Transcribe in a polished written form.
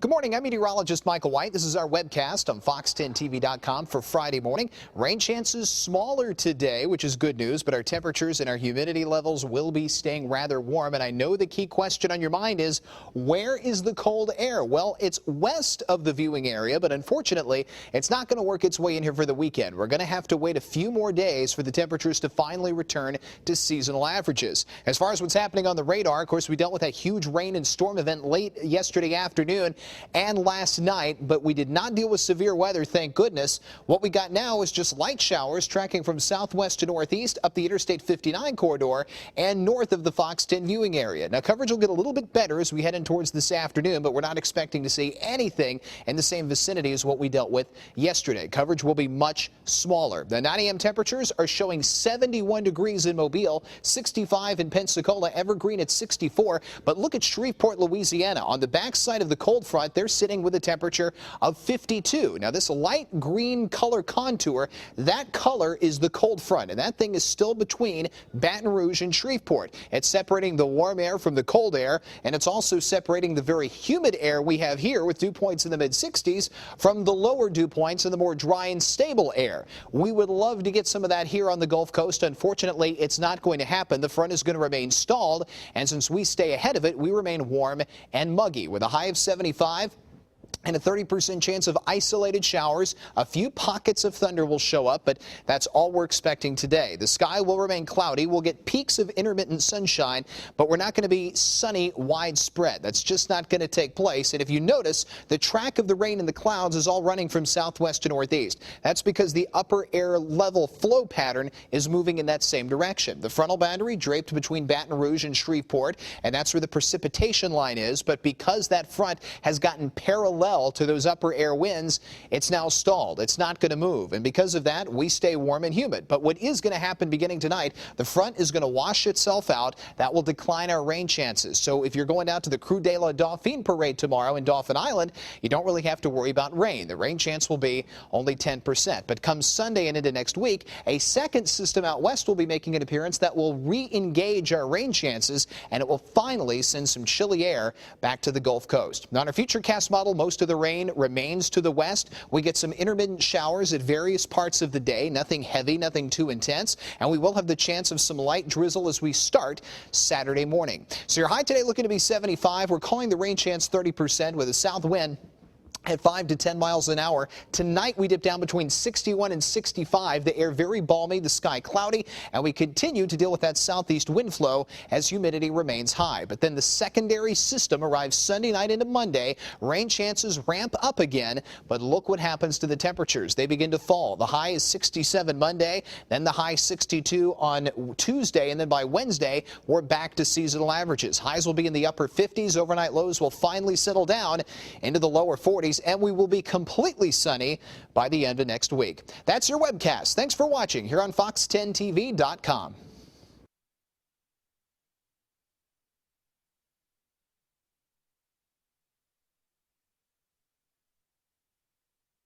Good morning. I'm meteorologist Michael White. This is our webcast on Fox10TV.com for Friday morning. Rain chances smaller today, which is good news, but our temperatures and our humidity levels will be staying rather warm. And I know the key question on your mind is, where is the cold air? Well, it's west of the viewing area, but unfortunately, it's not going to work its way in here for the weekend. We're going to have to wait a few more days for the temperatures to finally return to seasonal averages. As far as what's happening on the radar, of course, we dealt with that huge rain and storm event late yesterday afternoon and last night, but we did not deal with severe weather, thank goodness. What we got now is just light showers tracking from southwest to northeast up the Interstate 59 corridor and north of the Fox 10 viewing area. Now, coverage will get a little bit better as we head in towards this afternoon, but we're not expecting to see anything in the same vicinity as what we dealt with yesterday. Coverage will be much smaller. The 9 a.m. temperatures are showing 71 degrees in Mobile, 65 in Pensacola, Evergreen at 64. But look at Shreveport, Louisiana. On the backside of the cold front, they're sitting with a temperature of 52. Now, this light green color contour, that color is the cold front, and that thing is still between Baton Rouge and Shreveport. It's separating the warm air from the cold air, and it's also separating the very humid air we have here with dew points in the mid-60s from the lower dew points in the more dry and stable air. We would love to get some of that here on the Gulf Coast. Unfortunately, it's not going to happen. The front is going to remain stalled, and since we stay ahead of it, we remain warm and muggy with a high of 75 and a 30% chance of isolated showers. A few pockets of thunder will show up, but that's all we're expecting today. The sky will remain cloudy. We'll get peaks of intermittent sunshine, but we're not going to be sunny widespread. That's just not going to take place. And if you notice, the track of the rain and the clouds is all running from southwest to northeast. That's because the upper air level flow pattern is moving in that same direction. The frontal boundary draped between Baton Rouge and Shreveport, and that's where the precipitation line is. But because that front has gotten parallel to those upper air winds, it's now stalled. It's not going to move. And because of that, we stay warm and humid. But what is going to happen beginning tonight, the front is going to wash itself out. That will decline our rain chances. So if you're going out to the Creux de la Dauphine parade tomorrow in Dauphin Island, you don't really have to worry about rain. The rain chance will be only 10%. But come Sunday and into next week, a second system out west will be making an appearance that will re-engage our rain chances, and it will finally send some chilly air back to the Gulf Coast. Now, on our Futurecast model, most of the rain remains to the west. We get some intermittent showers at various parts of the day. Nothing heavy, nothing too intense. And we will have the chance of some light drizzle as we start Saturday morning. So your high today looking to be 75. We're calling the rain chance 30% with a south wind at 5 to 10 miles an hour. Tonight, we dip down between 61 and 65. The air very balmy, the sky cloudy, and we continue to deal with that southeast wind flow as humidity remains high. But then the secondary system arrives Sunday night into Monday. Rain chances ramp up again, but look what happens to the temperatures. They begin to fall. The high is 67 Monday, then the high 62 on Tuesday, and then by Wednesday, we're back to seasonal averages. Highs will be in the upper 50s. Overnight lows will finally settle down into the lower 40s. And we will be completely sunny by the end of next week. That's your webcast. Thanks for watching here on Fox10TV.com.